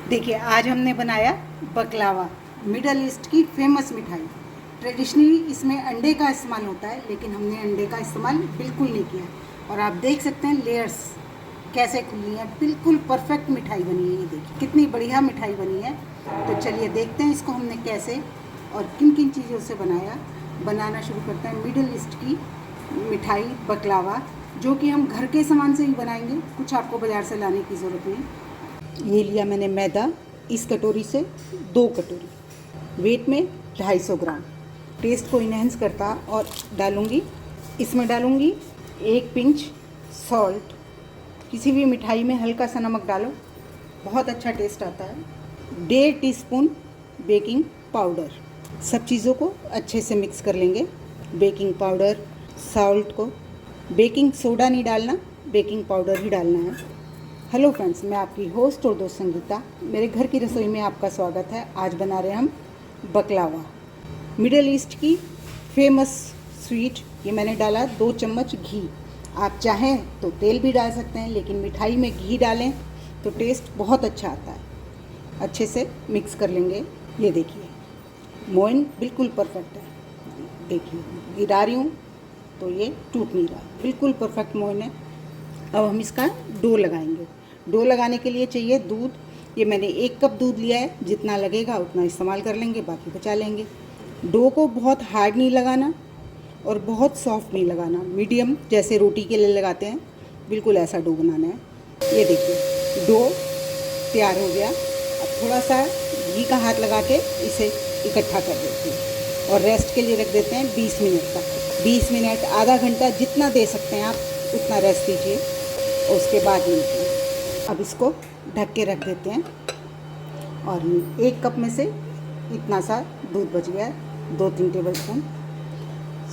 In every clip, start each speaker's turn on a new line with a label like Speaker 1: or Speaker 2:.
Speaker 1: देखिए आज हमने बनाया बकलावा, मिडल ईस्ट की फेमस मिठाई। ट्रेडिशनली इसमें अंडे का इस्तेमाल होता है, लेकिन हमने अंडे का इस्तेमाल बिल्कुल नहीं किया है। और आप देख सकते हैं लेयर्स कैसे खुली हैं, बिल्कुल परफेक्ट मिठाई बनी है। ये देखिए कितनी बढ़िया मिठाई बनी है। तो चलिए देखते हैं इसको हमने कैसे और किन किन चीज़ों से बनाना शुरू करते हैं। मिडल ईस्ट की मिठाई बकलावा, जो कि हम घर के सामान से ही बनाएंगे, कुछ आपको बाज़ार से लाने की ज़रूरत नहीं। ये लिया मैंने मैदा, इस कटोरी से 2 कटोरी, वेट में 250 ग्राम, टेस्ट को इन्हेंस करता। और इसमें डालूँगी 1 पिंच सॉल्ट। किसी भी मिठाई में हल्का सा नमक डालो, बहुत अच्छा टेस्ट आता है। 1.5 टीस्पून बेकिंग पाउडर। सब चीज़ों को अच्छे से मिक्स कर लेंगे। बेकिंग पाउडर, सॉल्ट को, बेकिंग सोडा नहीं डालना, बेकिंग पाउडर ही डालना है। हेलो फ्रेंड्स, मैं आपकी होस्ट और दोस्त संगीता। मेरे घर की रसोई में आपका स्वागत है। आज बना रहे हैं हम बकलावा, मिडल ईस्ट की फेमस स्वीट। ये मैंने डाला 2 चम्मच घी। आप चाहें तो तेल भी डाल सकते हैं, लेकिन मिठाई में घी डालें तो टेस्ट बहुत अच्छा आता है। अच्छे से मिक्स कर लेंगे। ये देखिए मोइन बिल्कुल परफेक्ट है। देखिए गिरा रही हूँ तो ये टूट नहीं रहा, बिल्कुल परफेक्ट मोइन है। अब हम इसका डो लगाएंगे। डो लगाने के लिए चाहिए दूध। ये मैंने 1 कप दूध लिया है, जितना लगेगा उतना इस्तेमाल कर लेंगे, बाकी बचा लेंगे। डो को बहुत हार्ड नहीं लगाना और बहुत सॉफ्ट नहीं लगाना, मीडियम, जैसे रोटी के लिए लगाते हैं, बिल्कुल ऐसा डो बनाना है। ये देखिए डो तैयार हो गया। अब थोड़ा सा घी का हाथ लगा के इसे इकट्ठा कर देते हैं और रेस्ट के लिए रख देते हैं 20 मिनट तक। 20 मिनट, आधा घंटा, जितना दे सकते हैं आप उतना रेस्ट दीजिए और उसके बाद मिलते हैं। अब इसको ढक के रख देते हैं। और 1 कप में से इतना सा दूध बच गया है, 2-3 टेबल स्पून।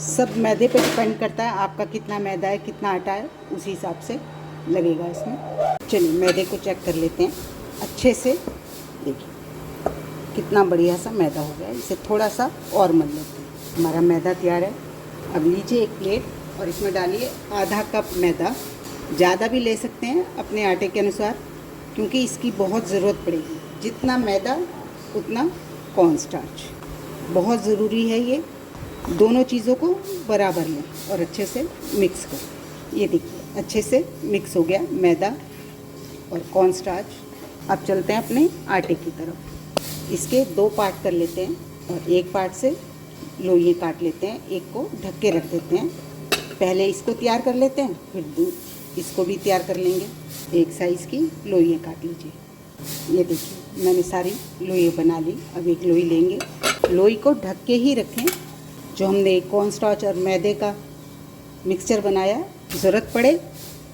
Speaker 1: सब मैदे पे डिपेंड करता है, आपका कितना मैदा है, कितना आटा है, उसी हिसाब से लगेगा इसमें। चलिए मैदे को चेक कर लेते हैं अच्छे से। देखिए कितना बढ़िया सा मैदा हो गया है। इसे थोड़ा सा और मल लेते हैं। हमारा मैदा तैयार है। अब लीजिए एक प्लेट और इसमें डालिए आधा कप मैदा। ज़्यादा भी ले सकते हैं अपने आटे के अनुसार, क्योंकि इसकी बहुत ज़रूरत पड़ेगी। जितना मैदा उतना कॉर्न स्टार्च, बहुत ज़रूरी है। ये दोनों चीज़ों को बराबर लें और अच्छे से मिक्स करें। ये देखिए अच्छे से मिक्स हो गया मैदा और कॉर्न स्टार्च। अब चलते हैं अपने आटे की तरफ। इसके 2 पार्ट कर लेते हैं और 1 पार्ट से लोइयाँ काट लेते हैं। एक को ढक के रख देते हैं। पहले इसको तैयार कर लेते हैं, फिर इसको भी तैयार कर लेंगे। एक साइज़ की लोइयाँ काट लीजिए। ये देखिए मैंने सारी लोई बना ली। अब एक लोई लेंगे। लोई को ढक के ही रखें। जो हमने कॉर्न स्टार्च और मैदे का मिक्सचर बनाया, ज़रूरत पड़े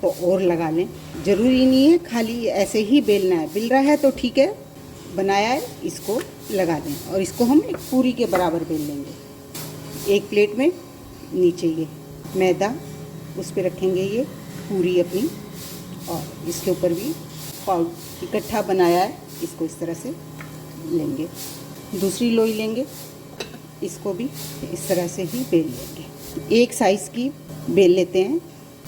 Speaker 1: तो और लगा लें। ज़रूरी नहीं है खाली ऐसे ही बेलना है। बेल रहा है तो ठीक है, बनाया है, इसको लगा दें और इसको हम एक पूरी के बराबर बेल लेंगे। एक प्लेट में नीचे ये मैदा, उस पर रखेंगे ये पूरी अपनी, और इसके ऊपर भी पाउडर इकट्ठा बनाया है, इसको इस तरह से लेंगे। दूसरी लोई लेंगे, इसको भी इस तरह से ही बेल लेंगे। एक साइज़ की बेल लेते हैं।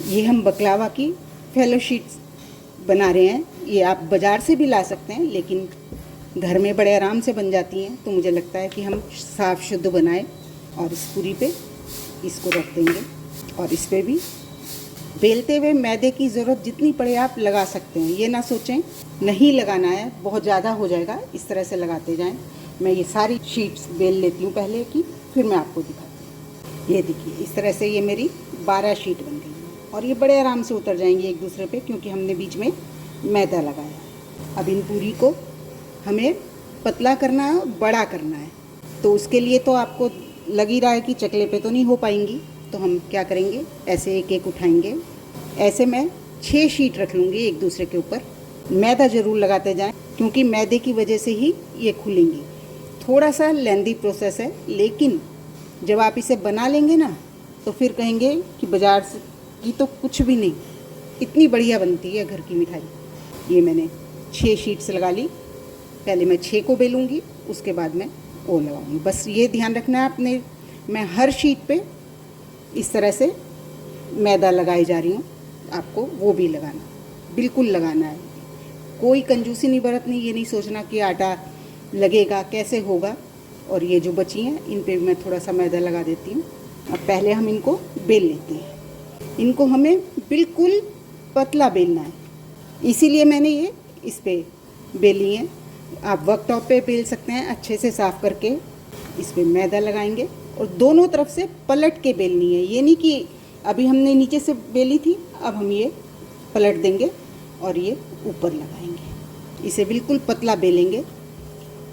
Speaker 1: ये हम बकलावा की फेलो शीट्स बना रहे हैं। ये आप बाज़ार से भी ला सकते हैं, लेकिन घर में बड़े आराम से बन जाती हैं। तो मुझे लगता है कि हम साफ़ शुद्ध बनाएं। और इस पूरी पे इसको रख देंगे और इस पर भी बेलते हुए मैदे की ज़रूरत जितनी पड़े आप लगा सकते हैं। ये ना सोचें नहीं लगाना है, बहुत ज़्यादा हो जाएगा। इस तरह से लगाते जाएं। मैं ये सारी शीट्स बेल लेती हूँ पहले की, फिर मैं आपको दिखाती हूँ। ये देखिए इस तरह से ये मेरी 12 शीट बन गई हैं और ये बड़े आराम से उतर जाएंगी एक दूसरे पे, क्योंकि हमने बीच में मैदा लगाया। अब इन पूरी को हमें पतला करना है, बड़ा करना है। तो उसके लिए तो आपको लग ही रहा है कि चकले पे तो नहीं हो पाएंगी। तो हम क्या करेंगे, ऐसे एक एक उठाएंगे। ऐसे मैं 6 शीट रख लूँगी एक दूसरे के ऊपर। मैदा ज़रूर लगाते जाएं, क्योंकि मैदे की वजह से ही ये खुलेंगी। थोड़ा सा लेंदी प्रोसेस है, लेकिन जब आप इसे बना लेंगे ना, तो फिर कहेंगे कि बाज़ार की तो कुछ भी नहीं, इतनी बढ़िया बनती है घर की मिठाई। ये मैंने 6 शीट्स लगा ली। पहले मैं 6 को बेलूँगी, उसके बाद मैं वो लगाऊँगी। बस ये ध्यान रखना है आपने, मैं हर शीट पे इस तरह से मैदा लगाई जा रही हूँ। आपको वो भी लगाना, बिल्कुल लगाना है। कोई कंजूसी नहीं बरतनी, ये नहीं सोचना कि आटा लगेगा कैसे होगा। और ये जो बची हैं इन पे मैं थोड़ा सा मैदा लगा देती हूँ। अब पहले हम इनको बेल लेते हैं। इनको हमें बिल्कुल पतला बेलना है, इसीलिए मैंने ये इस पे बेली है। आप वर्कटॉप पे बेल सकते हैं, अच्छे से साफ़ करके इस पे मैदा लगाएंगे और दोनों तरफ से पलट के बेलनी है। ये नहीं कि अभी हमने नीचे से बेली थी, अब हम ये पलट देंगे और ये ऊपर लगाएंगे। इसे बिल्कुल पतला बेलेंगे,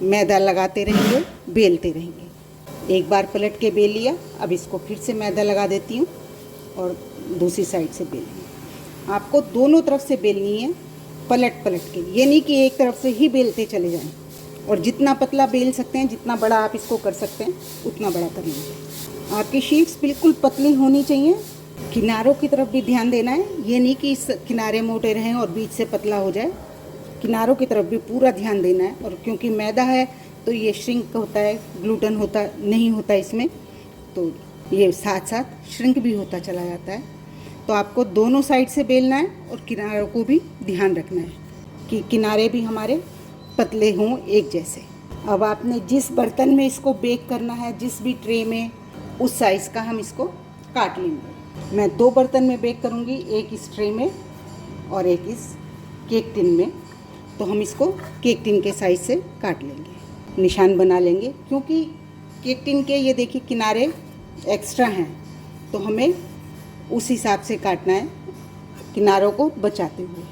Speaker 1: मैदा लगाते रहेंगे, बेलते रहेंगे। एक बार पलट के बेल लिया, अब इसको फिर से मैदा लगा देती हूँ और दूसरी साइड से बेलेंगे। आपको दोनों तरफ से बेलनी है, पलट पलट के। ये नहीं कि एक तरफ से ही बेलते चले जाएं। और जितना पतला बेल सकते हैं, जितना बड़ा आप इसको कर सकते हैं उतना बड़ा कर लीजिए। आपकी शीट्स बिल्कुल पतली होनी चाहिए। किनारों की तरफ भी ध्यान देना है, ये नहीं कि इस किनारे मोटे रहें और बीच से पतला हो जाए। किनारों की तरफ भी पूरा ध्यान देना है। और क्योंकि मैदा है तो ये श्रिंक होता है, ग्लूटन होता नहीं होता इसमें, तो ये साथ साथ श्रिंक भी होता चला जाता है। तो आपको दोनों साइड से बेलना है और किनारों को भी ध्यान रखना है कि किनारे भी हमारे पतले हों एक जैसे। अब आपने जिस बर्तन में इसको बेक करना है, जिस भी ट्रे में, उस साइज़ का हम इसको काट लेंगे। मैं 2 बर्तन में बेक करूँगी, एक इस ट्रे में और एक इस केक टिन में। तो हम इसको केक टिन के साइज़ से काट लेंगे, निशान बना लेंगे। क्योंकि केक टिन के ये देखिए किनारे एक्स्ट्रा हैं, तो हमें उस हिसाब से काटना है, किनारों को बचाते हुए।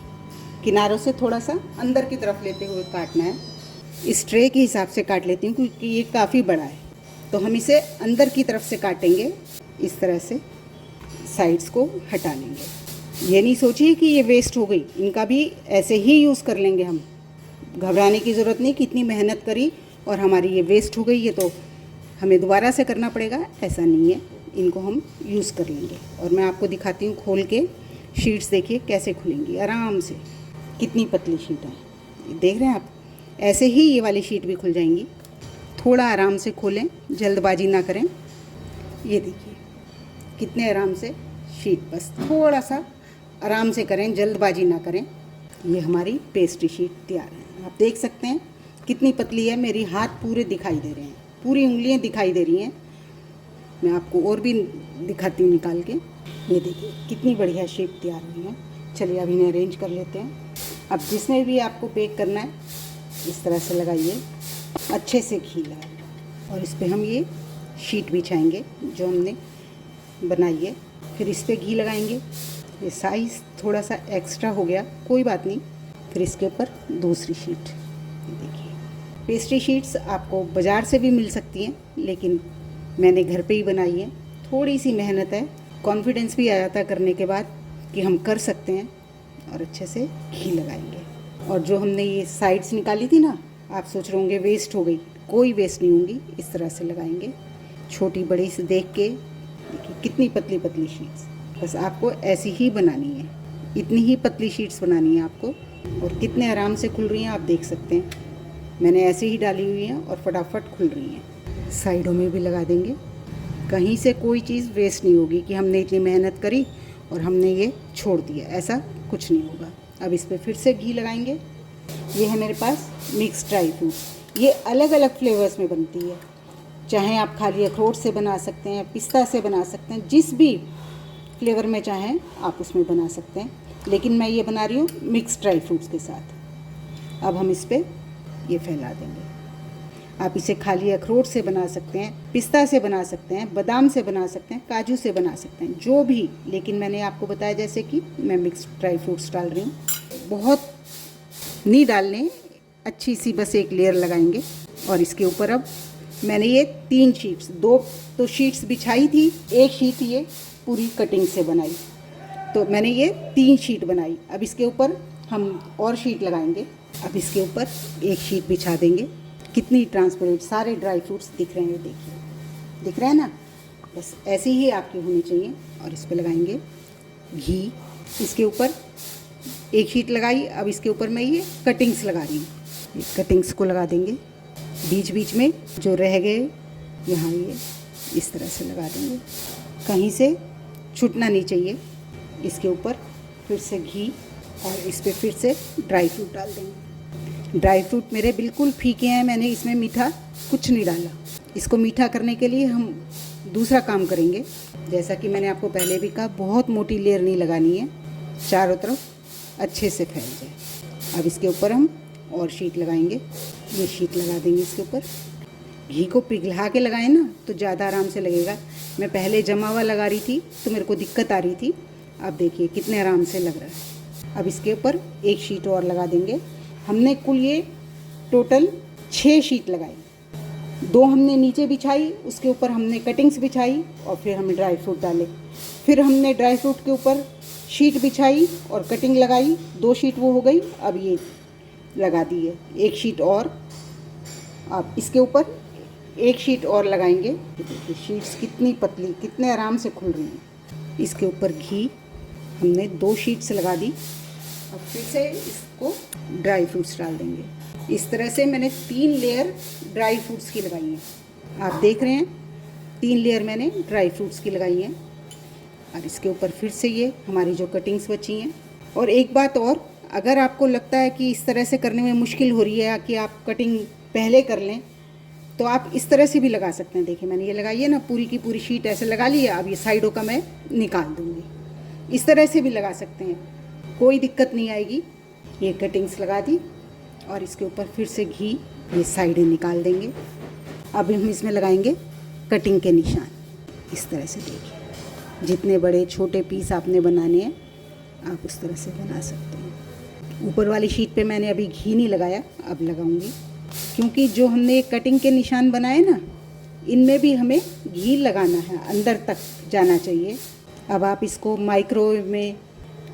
Speaker 1: किनारों से थोड़ा सा अंदर की तरफ लेते हुए काटना है। इस ट्रे के हिसाब से काट लेती हूँ क्योंकि ये काफ़ी बड़ा है, तो हम इसे अंदर की तरफ से काटेंगे। इस तरह से साइड्स को हटा लेंगे। ये नहीं सोचिए कि ये वेस्ट हो गई, इनका भी ऐसे ही यूज़ कर लेंगे हम। घबराने की ज़रूरत नहीं कि इतनी मेहनत करी और हमारी ये वेस्ट हो गई, ये तो हमें दोबारा से करना पड़ेगा, ऐसा नहीं है। इनको हम यूज़ कर लेंगे। और मैं आपको दिखाती हूँ खोल के। शीट्स देखिए कैसे खुलेंगी आराम से, कितनी पतली शीट है, देख रहे हैं आप। ऐसे ही ये वाली शीट भी खुल जाएंगी। थोड़ा आराम से खोलें, जल्दबाजी ना करें। ये देखिए कितने आराम से शीट, बस थोड़ा सा आराम से करें, जल्दबाजी ना करें। ये हमारी पेस्ट्री शीट तैयार है। आप देख सकते हैं कितनी पतली है। मेरी हाथ पूरे दिखाई दे रहे हैं, पूरी उंगलियां दिखाई दे रही हैं। मैं आपको और भी दिखाती हूँ निकाल के। ये देखिए कितनी बढ़िया शेप तैयार हुई है। चलिए अब इन्हें अरेंज कर लेते हैं। अब जिसमें भी आपको बेक करना है इस तरह से लगाइए, अच्छे से घी लगाइए और इस पर हम ये शीट बिछाएंगे जो हमने बनाई है। फिर इस पर घी लगाएंगे। ये साइज़ थोड़ा सा एक्स्ट्रा हो गया, कोई बात नहीं। फिर इसके ऊपर दूसरी शीट। देखिए पेस्ट्री शीट्स आपको बाज़ार से भी मिल सकती हैं, लेकिन मैंने घर पे ही बनाई है। थोड़ी सी मेहनत है, कॉन्फिडेंस भी आ जाता है करने के बाद कि हम कर सकते हैं। और अच्छे से घी लगाएंगे। और जो हमने ये साइड्स निकाली थी ना, आप सोच रहे होंगे वेस्ट हो गई, कोई वेस्ट नहीं होंगी। इस तरह से लगाएंगे, छोटी बड़ी से देख के। देखिए कितनी पतली पतली शीट्स, बस आपको ऐसी ही बनानी है, इतनी ही पतली शीट्स बनानी है आपको। और कितने आराम से खुल रही हैं आप देख सकते हैं। मैंने ऐसे ही डाली हुई हैं और फटाफट खुल रही हैं। साइडों में भी लगा देंगे, कहीं से कोई चीज़ वेस्ट नहीं होगी कि हमने इतनी मेहनत करी और हमने ये छोड़ दिया, ऐसा कुछ नहीं होगा। अब इस पर फिर से घी लगाएंगे। ये है मेरे पास मिक्स ड्राई फ्रूट। ये अलग अलग फ्लेवर्स में बनती है, चाहे आप खाली अखरोट से बना सकते हैं, पिस्ता से बना सकते हैं, जिस भी फ्लेवर में चाहें आप उसमें बना सकते हैं। लेकिन मैं ये बना रही हूँ मिक्स ड्राई फ्रूट्स के साथ। अब हम इस पर ये फैला देंगे। आप इसे खाली अखरोट से बना सकते हैं, पिस्ता से बना सकते हैं, बादाम से बना सकते हैं, काजू से बना सकते हैं, जो भी। लेकिन मैंने आपको बताया जैसे कि मैं मिक्स ड्राई फ्रूट्स डाल रही हूँ। बहुत नहीं डालने, अच्छी सी बस एक लेयर लगाएंगे। और इसके ऊपर अब मैंने ये 3 शीट्स, 2 तो शीट्स बिछाई थी, एक शीट ये पूरी कटिंग से बनाई, तो मैंने ये 3 शीट बनाई। अब इसके ऊपर हम और शीट लगाएंगे। अब इसके ऊपर एक शीट बिछा देंगे। कितनी ट्रांसपेरेंट सारे ड्राई फ्रूट्स दिख रहे हैं, देखिए दिख रहा है ना। बस ऐसी ही आपकी होनी चाहिए। और इस पे लगाएंगे घी। इसके ऊपर एक शीट लगाई, अब इसके ऊपर मैं ये कटिंग्स लगा रही हूँ। ये कटिंग्स को लगा देंगे बीच बीच में, जो रह गए यहाँ ये इस तरह से लगा देंगे, कहीं से छूटना नहीं चाहिए। इसके ऊपर फिर से घी और इस पर फिर से ड्राई फ्रूट डाल देंगे। ड्राई फ्रूट मेरे बिल्कुल फीके हैं, मैंने इसमें मीठा कुछ नहीं डाला। इसको मीठा करने के लिए हम दूसरा काम करेंगे। जैसा कि मैंने आपको पहले भी कहा, बहुत मोटी लेयर नहीं लगानी है, चारों तरफ अच्छे से फैल जाए। अब इसके ऊपर हम और शीट लगाएंगे। ये शीट लगा देंगे इसके ऊपर। घी को पिघला के लगाएं ना तो ज़्यादा आराम से लगेगा। मैं पहले जमा हुआ लगा रही थी तो मेरे को दिक्कत आ रही थी। अब देखिए कितने आराम से लग रहा है। अब इसके ऊपर एक शीट और लगा देंगे। हमने कुल ये टोटल 6 शीट लगाई। 2 हमने नीचे बिछाई, उसके ऊपर हमने कटिंग्स बिछाई और फिर हमने ड्राई फ्रूट डाले। फिर हमने ड्राई फ्रूट के ऊपर शीट बिछाई और कटिंग लगाई। 2 शीट वो हो गई। अब ये लगा दी है एक शीट और। अब इसके ऊपर एक शीट और लगाएंगे। देखिए शीट्स कितनी पतली, कितने आराम से खुल रही हैं। इसके ऊपर घी हमने 2 शीट्स लगा दी। अब फिर से इसको ड्राई फ्रूट्स डाल देंगे। इस तरह से मैंने 3 लेयर ड्राई फ्रूट्स की लगाई हैं। आप देख रहे हैं 3 लेयर मैंने ड्राई फ्रूट्स की लगाई हैं। और इसके ऊपर फिर से ये हमारी जो कटिंग्स बची हैं। और एक बात और, अगर आपको लगता है कि इस तरह से करने में मुश्किल हो रही है कि आप कटिंग पहले कर लें, तो आप इस तरह से भी लगा सकते हैं। देखिए मैंने ये लगाई है ना, पूरी की पूरी शीट ऐसे लगा ली है। अब ये साइडों का मैं निकाल दूँगी। इस तरह से भी लगा सकते हैं, कोई दिक्कत नहीं आएगी। ये कटिंग्स लगा दी और इसके ऊपर फिर से घी, ये साइडें निकाल देंगे। अब हम इसमें लगाएंगे कटिंग के निशान। इस तरह से देखिए, जितने बड़े छोटे पीस आपने बनाने हैं आप उस तरह से बना सकते हैं। ऊपर वाली शीट पे मैंने अभी घी नहीं लगाया, अब लगाऊंगी, क्योंकि जो हमने कटिंग के निशान बनाए ना, इनमें भी हमें घी लगाना है, अंदर तक जाना चाहिए। अब आप इसको माइक्रोवेव में,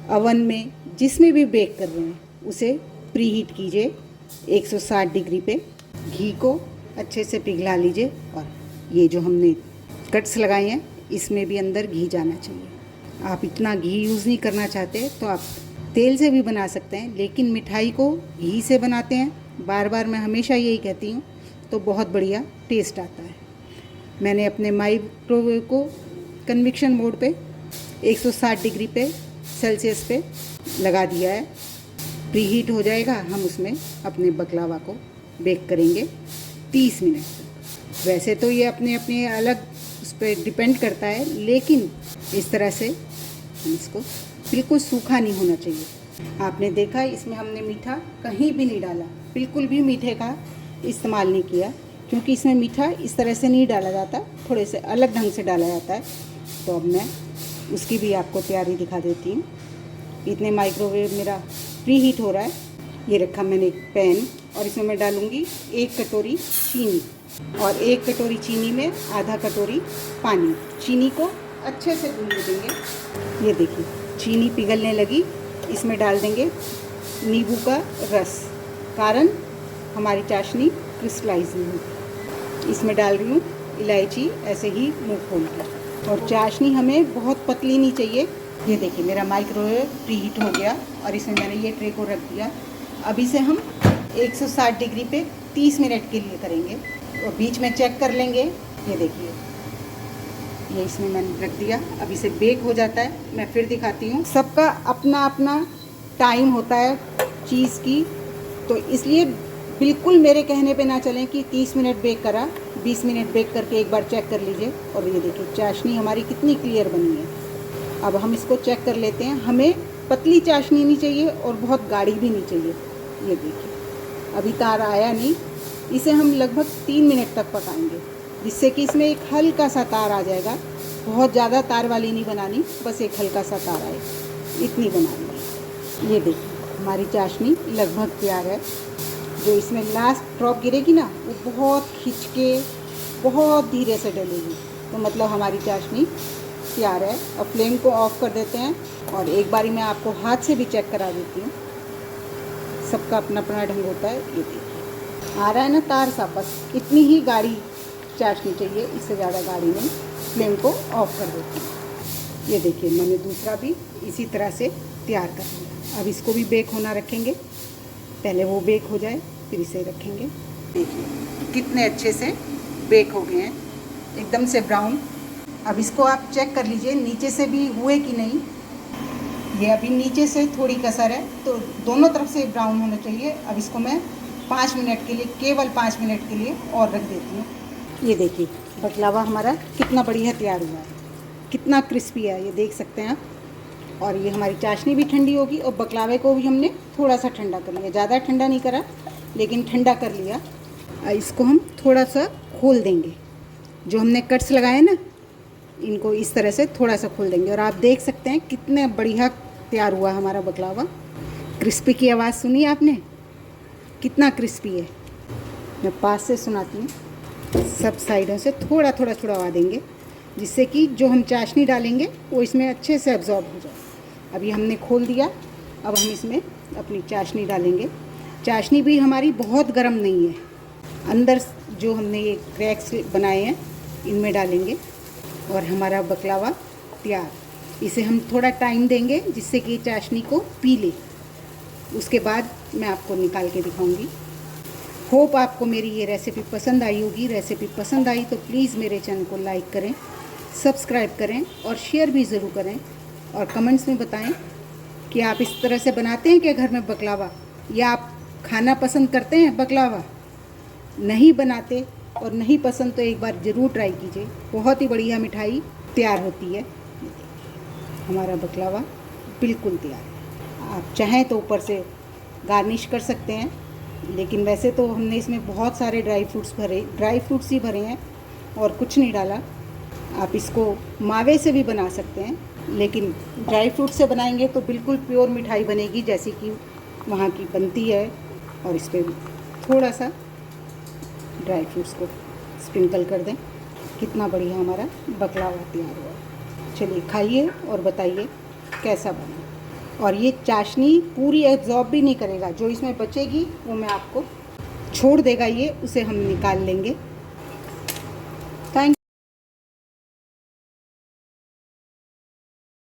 Speaker 1: अवन में, जिसमें भी बेक कर रहे हैं उसे प्री हीट कीजिए 160 डिग्री पे। घी को अच्छे से पिघला लीजिए। और ये जो हमने कट्स लगाए हैं इसमें भी अंदर घी जाना चाहिए। आप इतना घी यूज़ नहीं करना चाहते तो आप तेल से भी बना सकते हैं, लेकिन मिठाई को घी से बनाते हैं, बार बार मैं हमेशा यही कहती हूँ, तो बहुत बढ़िया टेस्ट आता है। मैंने अपने माइक्रोवेव को कन्विक्शन मोड पे 160 डिग्री पे सेल्सियस पे लगा दिया है। प्री हीट हो जाएगा, हम उसमें अपने बकलावा को बेक करेंगे 30 मिनट तक। वैसे तो ये अपने अपने अलग उस पर डिपेंड करता है, लेकिन इस तरह से हम इसको, बिल्कुल सूखा नहीं होना चाहिए। आपने देखा इसमें हमने मीठा कहीं भी नहीं डाला, बिल्कुल भी मीठे का इस्तेमाल नहीं किया, क्योंकि इसमें मीठा इस तरह से नहीं डाला जाता, थोड़े से अलग ढंग से डाला जाता है। तो अब मैं उसकी भी आपको तैयारी दिखा देती हूँ। इतने माइक्रोवेव मेरा प्री हीट हो रहा है। ये रखा मैंने एक पैन, और इसमें मैं डालूँगी 1 कटोरी चीनी, और 1 कटोरी चीनी में आधा कटोरी पानी। चीनी को अच्छे से भून देंगे। ये देखिए चीनी पिघलने लगी, इसमें डाल देंगे नींबू का रस, कारण हमारी चाशनी क्रिस्टलाइज नहीं होती। इसमें डाल रही हूँ इलायची, ऐसे ही मुँह खोल कर। और चाशनी हमें बहुत पतली नहीं चाहिए। ये देखिए मेरा माइक्रोवेव प्री हीट हो गया, और इसमें मैंने ये ट्रे को रख दिया। अब इसे हम 160 डिग्री पे 30 मिनट के लिए करेंगे, और बीच में चेक कर लेंगे। ये देखिए ये इसमें मैंने रख दिया। अब इसे बेक हो जाता है, मैं फिर दिखाती हूँ। सबका अपना अपना टाइम होता है चीज़ की, तो इसलिए बिल्कुल मेरे कहने पे ना चलें कि 30 मिनट बेक करा, 20 मिनट बेक करके एक बार चेक कर लीजिए। और ये देखिए चाशनी हमारी कितनी क्लियर बनी है। अब हम इसको चेक कर लेते हैं। हमें पतली चाशनी नहीं चाहिए और बहुत गाढ़ी भी नहीं चाहिए। ये देखिए अभी तार आया नहीं, इसे हम लगभग 3 मिनट तक पकाएंगे, जिससे कि इसमें एक हल्का सा तार आ जाएगा। बहुत ज़्यादा तार वाली नहीं बनानी, बस एक हल्का सा तार आए, इतनी बनानी है। ये देखिए हमारी चाशनी लगभग तैयार है। जो इसमें लास्ट ड्रॉप गिरेगी ना, वो बहुत खिंच के बहुत धीरे से डलेगी, तो मतलब हमारी चाशनी तैयार है। अब फ्लेम को ऑफ कर देते हैं, और एक बारी मैं आपको हाथ से भी चेक करा देती हूँ। सबका अपना अपना ढंग होता है। ये देखिए आ रहा है ना तार सा, बस इतनी ही गाढ़ी चाशनी चाहिए, इससे ज़्यादा गाढ़ी नहीं। फ्लेम को ऑफ कर देती हूँ। ये देखिए मैंने दूसरा भी इसी तरह से तैयार कर लिया। अब इसको भी बेक होना रखेंगे, पहले वो बेक हो जाए फिर इसे रखेंगे। देखिए कितने अच्छे से बेक हो गए हैं, एकदम से ब्राउन। अब इसको आप चेक कर लीजिए नीचे से भी हुए कि नहीं। ये अभी नीचे से थोड़ी कसर है, तो दोनों तरफ से ब्राउन होना चाहिए। अब इसको मैं 5 मिनट के लिए, केवल 5 मिनट के लिए और रख देती हूँ। ये देखिए बकलावा हमारा कितना बढ़िया तैयार हुआ है, कितना क्रिस्पी है, ये देख सकते हैं आप। और ये हमारी चाशनी भी ठंडी होगी और बकलावे को भी हमने थोड़ा सा ठंडा कर लिया, ज़्यादा ठंडा नहीं करा लेकिन ठंडा कर लिया। इसको हम थोड़ा सा खोल देंगे, जो हमने कट्स लगाए ना इनको इस तरह से थोड़ा सा खोल देंगे। और आप देख सकते हैं कितने बढ़िया तैयार हुआ हमारा बकलावा। क्रिस्पी की आवाज़ सुनी आपने, कितना क्रिस्पी है। मैं पास से सुनाती हूँ, सब साइडों से थोड़ा थोड़ा छुड़वा देंगे, जिससे कि जो हम चाशनी डालेंगे वो इसमें अच्छे से एब्जॉर्ब हो जाए। अभी हमने खोल दिया, अब हम इसमें अपनी चाशनी डालेंगे। चाशनी भी हमारी बहुत गर्म नहीं है, अंदर जो हमने ये क्रैक्स बनाए हैं इनमें डालेंगे और हमारा बकलावा तैयार। इसे हम थोड़ा टाइम देंगे जिससे कि चाशनी को पी ले, उसके बाद मैं आपको निकाल के दिखाऊंगी। होप आपको मेरी ये रेसिपी पसंद आई होगी। रेसिपी पसंद आई तो प्लीज़ मेरे चैनल को लाइक करें, सब्सक्राइब करें और शेयर भी ज़रूर करें। और कमेंट्स में बताएं कि आप इस तरह से बनाते हैं क्या घर में बकलावा, या आप खाना पसंद करते हैं बकलावा। नहीं बनाते और नहीं पसंद तो एक बार ज़रूर ट्राई कीजिए, बहुत ही बढ़िया मिठाई तैयार होती है। हमारा बकलावा बिल्कुल तैयार है। आप चाहें तो ऊपर से गार्निश कर सकते हैं, लेकिन वैसे तो हमने इसमें बहुत सारे ड्राई फ्रूट्स ही भरे हैं और कुछ नहीं डाला। आप इसको मावे से भी बना सकते हैं, लेकिन ड्राई फ्रूट से बनाएंगे तो बिल्कुल प्योर मिठाई बनेगी जैसी कि वहाँ की बनती है। और इस पर थोड़ा सा ड्राई फ्रूट्स को स्प्रिंकल कर दें। कितना बढ़िया हमारा बकलावा तैयार हुआ। चलिए खाइए और बताइए कैसा बना। और ये चाशनी पूरी एब्जॉर्ब भी नहीं करेगा, जो इसमें बचेगी वो मैं आपको छोड़ देगा, ये उसे हम निकाल लेंगे।